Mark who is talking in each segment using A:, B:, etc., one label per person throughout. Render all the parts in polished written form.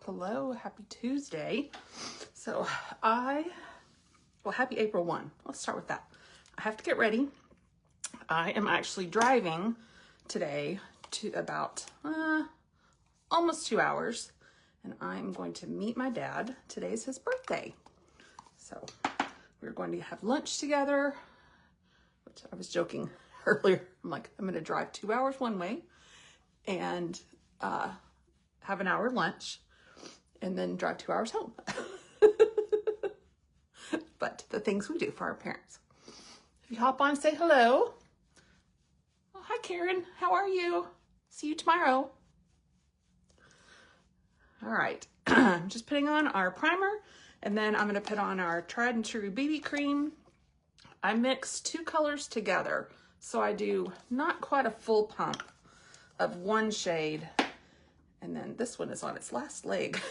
A: Hello, happy Tuesday. So happy April 1. Let's start with that. I have to get ready. I am actually driving today to about almost 2 hours, and I'm going to meet my dad. Today's his birthday. So we're going to have lunch together, which I was joking earlier. I'm like, I'm going to drive 2 hours one way and have an hour lunch and then drive 2 hours home. But the things we do for our parents. If you hop on, say hello. Oh, hi, Karen. How are you? See you tomorrow. All right. I'm just putting on our primer, and then I'm going to put on our tried and true BB cream. I mix two colors together, so I do not quite a full pump of one shade. And then this one is on its last leg.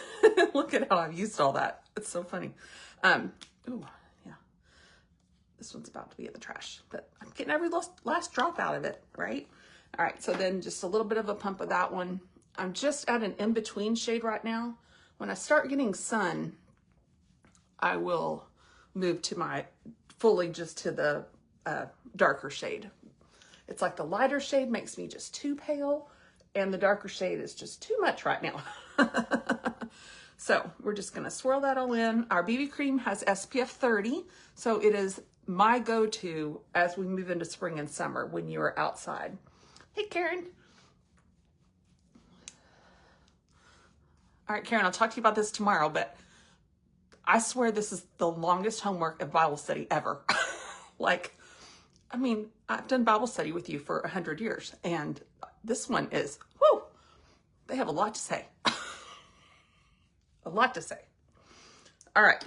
A: Look at how I've used all that. It's so funny. Ooh, yeah. This one's about to be in the trash, but I'm getting every last drop out of it, right? All right, so then just a little bit of a pump of that one. I'm just at an in-between shade right now. When I start getting sun, I will move to my fully just to the darker shade. It's like the lighter shade makes me just too pale, and the darker shade is just too much right now. So we're just gonna swirl that all in. Our BB cream has SPF 30, so it is my go-to as we move into spring and summer when you are outside. Hey, Karen. All right, Karen, I'll talk to you about this tomorrow, but I swear this is the longest homework of Bible study ever. Like, I mean, I've done Bible study with you for 100 years, and this one is, whoo, they have a lot to say. A lot to say. All right.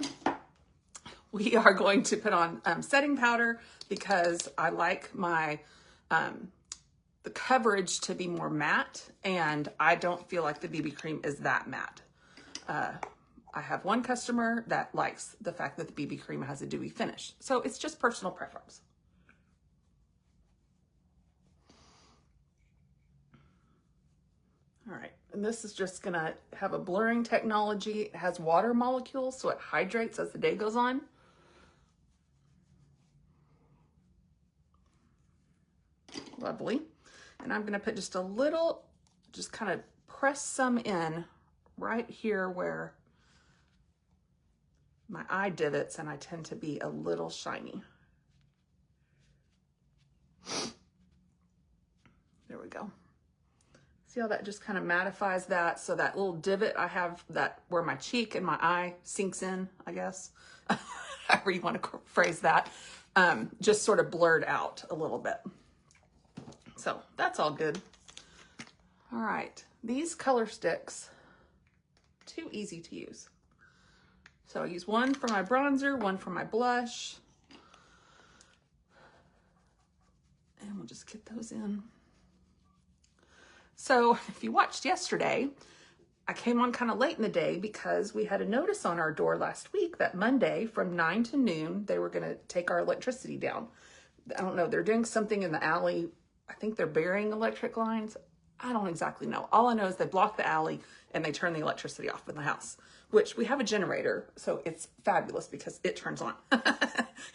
A: We are going to put on setting powder because I like my, the coverage to be more matte, and I don't feel like the BB cream is that matte. I have one customer that likes the fact that the BB cream has a dewy finish. So it's just personal preference. All right, and this is just gonna have a blurring technology. It has water molecules, so it hydrates as the day goes on. Lovely. And I'm gonna put just a little, just kind of press some in right here where my eye divots, and I tend to be a little shiny. There we go. See how that just kind of mattifies that, so that little divot I have, that where my cheek and my eye sinks in, I guess, however you want to phrase that, just sort of blurred out a little bit. So that's all good. All right, these color sticks, too easy to use. So I use one for my bronzer, one for my blush, and we'll just get those in. So if you watched yesterday, I came on kind of late in the day because we had a notice on our door last week that Monday from 9 to noon, they were going to take our electricity down. I don't know, they're doing something in the alley. I think they're burying electric lines. I don't exactly know. All I know is they block the alley and they turn the electricity off in the house, which we have a generator, so it's fabulous because it turns on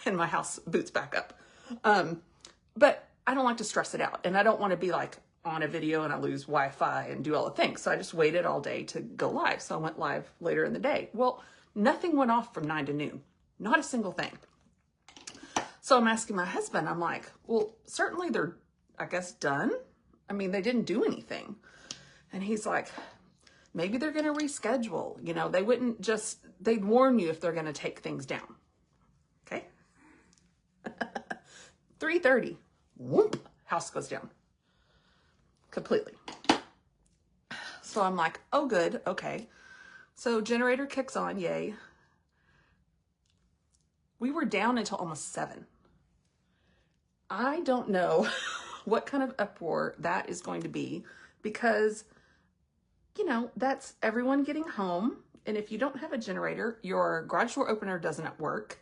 A: and my house boots back up. But I don't like to stress it out, and I don't want to be like on a video and I lose Wi-Fi and do all the things. So I just waited all day to go live. So I went live later in the day. Well, nothing went off from 9 to noon. Not a single thing. So I'm asking my husband, I'm like, well, certainly they're, I guess, done. I mean, they didn't do anything. And he's like, maybe they're going to reschedule. You know, they wouldn't just, they'd warn you if they're going to take things down. Okay. 3:30, whoop, house goes down. Completely. So I'm like, oh, good. Okay. So generator kicks on. Yay. We were down until almost 7. I don't know what kind of uproar that is going to be because, you know, that's everyone getting home. And if you don't have a generator, your garage door opener doesn't work.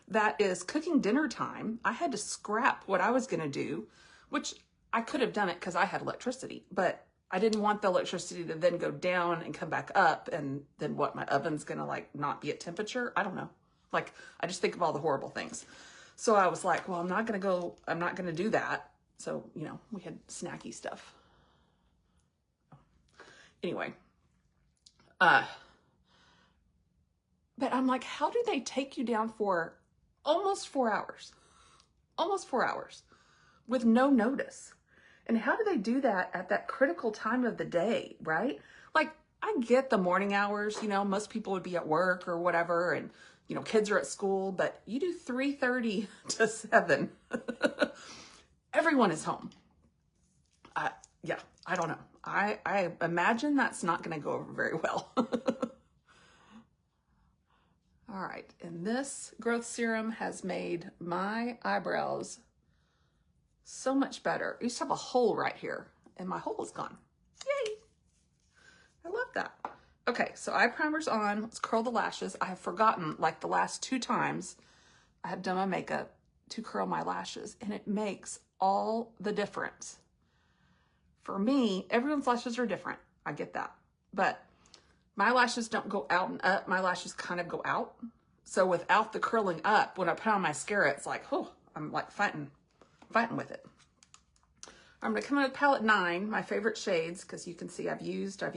A: That is cooking dinner time. I had to scrap what I was going to do, which I could have done it because I had electricity, but I didn't want the electricity to then go down and come back up, and then what, my oven's gonna like not be at temperature? I don't know. Like, I just think of all the horrible things. So I was like, well, I'm not gonna do that. So, you know, we had snacky stuff. Anyway, but I'm like, how do they take you down for almost 4 hours? Almost 4 hours with no notice. And how do they do that at that critical time of the day, right? Like, I get the morning hours, you know, most people would be at work or whatever, and, you know, kids are at school, but you do 3:30 to 7. Everyone is home. Yeah, I don't know. I imagine that's not going to go over very well. All right, and this growth serum has made my eyebrows so much better. I used to have a hole right here, and my hole is gone. Yay! I love that. Okay, so eye primer's on. Let's curl the lashes. I have forgotten, like the last 2 times I have done my makeup, to curl my lashes, and it makes all the difference. For me, everyone's lashes are different. I get that. But my lashes don't go out and up. My lashes kind of go out. So without the curling up, when I put on mascara, it's like, oh, I'm like fighting with it. I'm going to come in with palette 9, my favorite shades, because you can see I've used. They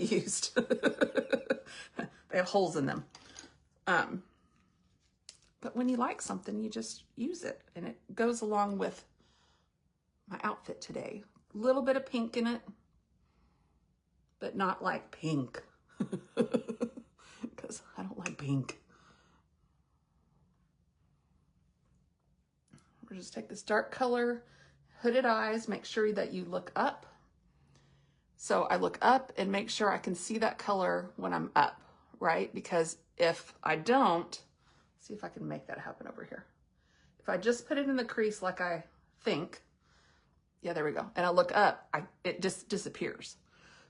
A: have holes in them. But when you like something, you just use it. And it goes along with my outfit today. A little bit of pink in it, but not like pink. Because I don't like pink. We'll just take this dark color, hooded eyes, make sure that you look up. So I look up and make sure I can see that color when I'm up, right? Because if I don't, see if I can make that happen over here. If I just put it in the crease like I think, yeah, there we go. And I look up, it just disappears.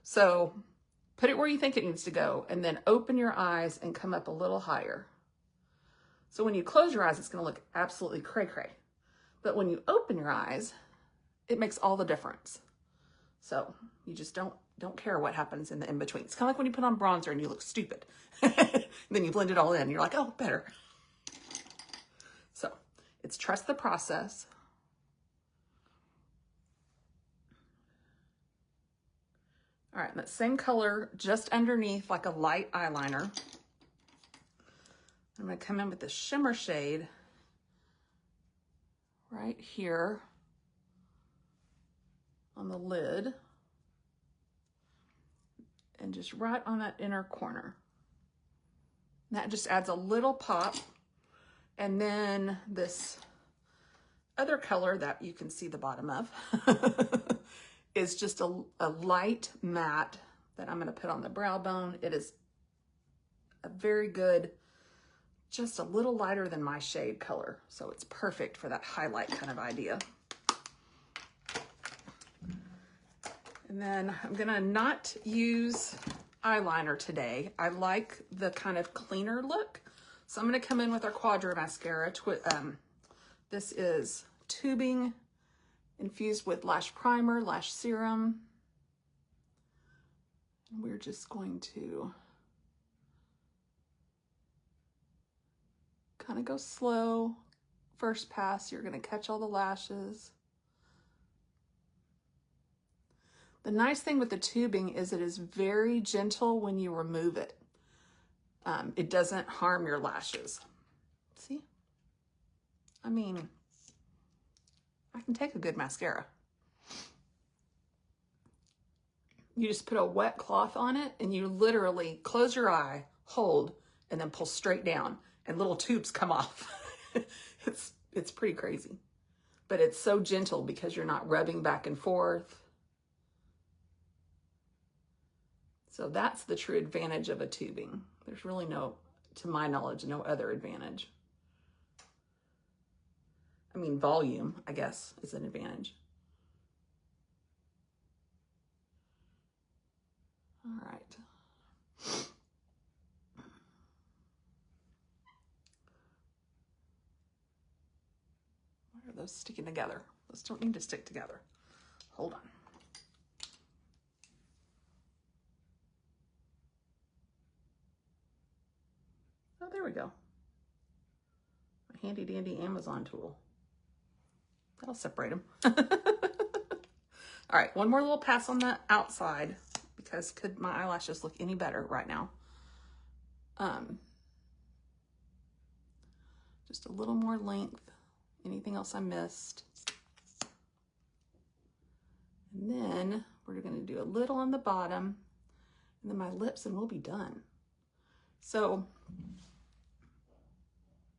A: So put it where you think it needs to go, and then open your eyes and come up a little higher. So when you close your eyes, it's gonna look absolutely cray-cray. But when you open your eyes, it makes all the difference. So you just don't care what happens in the in-between. It's kind of like when you put on bronzer and you look stupid. Then you blend it all in and you're like, oh, better. So it's trust the process. All right, that same color just underneath, like a light eyeliner. I'm gonna come in with the shimmer shade right here on the lid, and just right on that inner corner. That just adds a little pop. And then this other color that you can see the bottom of is just a light matte that I'm gonna put on the brow bone. It is a very good, just a little lighter than my shade color. So it's perfect for that highlight kind of idea. And then I'm gonna not use eyeliner today. I like the kind of cleaner look. So I'm gonna come in with our Quadra mascara. This is tubing infused with lash primer, lash serum. And we're just going to kind of go slow. First pass, you're gonna catch all the lashes. The nice thing with the tubing is it is very gentle when you remove it. It doesn't harm your lashes. See? I mean, I can take a good mascara. You just put a wet cloth on it and you literally close your eye, hold, and then pull straight down and little tubes come off. It's pretty crazy, but it's so gentle because you're not rubbing back and forth. So that's the true advantage of a tubing. There's really no, to my knowledge, no other advantage. I mean, volume, I guess, is an advantage. All right. Why are those sticking together? Those don't need to stick together. Hold on. There we go. A handy dandy Amazon tool. That'll separate them. All right, one more little pass on the outside, because could my eyelashes look any better right now? Just a little more length. Anything else I missed? And then we're going to do a little on the bottom, and then my lips, and we'll be done. So,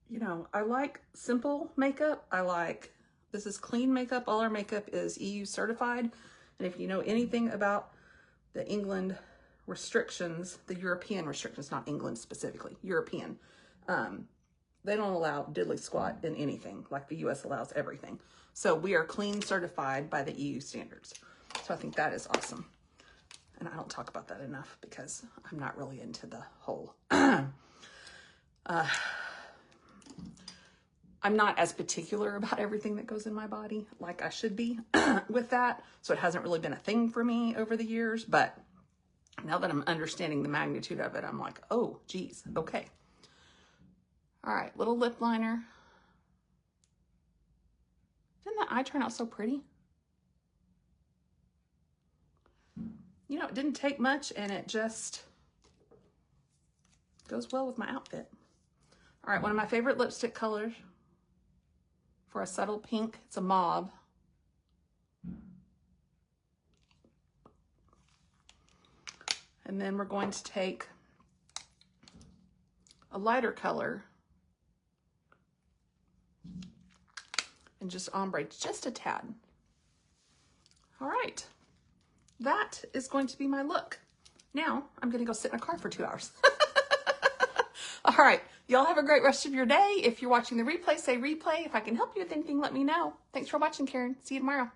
A: you know, I like simple makeup. This is clean makeup. All our makeup is EU certified. And if you know anything about the England restrictions, the European restrictions, not England specifically, European, they don't allow diddly squat in anything like the US allows everything. So we are clean certified by the EU standards. So I think that is awesome. And I don't talk about that enough because I'm not really into the whole, I'm not as particular about everything that goes in my body like I should be with that. So it hasn't really been a thing for me over the years, but now that I'm understanding the magnitude of it, I'm like, oh, geez, okay. All right, little lip liner. Didn't that eye turn out so pretty? You know, it didn't take much, and it just goes well with my outfit. All right, one of my favorite lipstick colors for a subtle pink. It's a mauve. And then we're going to take a lighter color and just ombre just a tad. All right, that is going to be my look. Now I'm gonna go sit in a car for 2 hours. All right, y'all have a great rest of your day. If you're watching the replay, say replay. If I can help you with anything, let me know. Thanks for watching, Karen. See you tomorrow.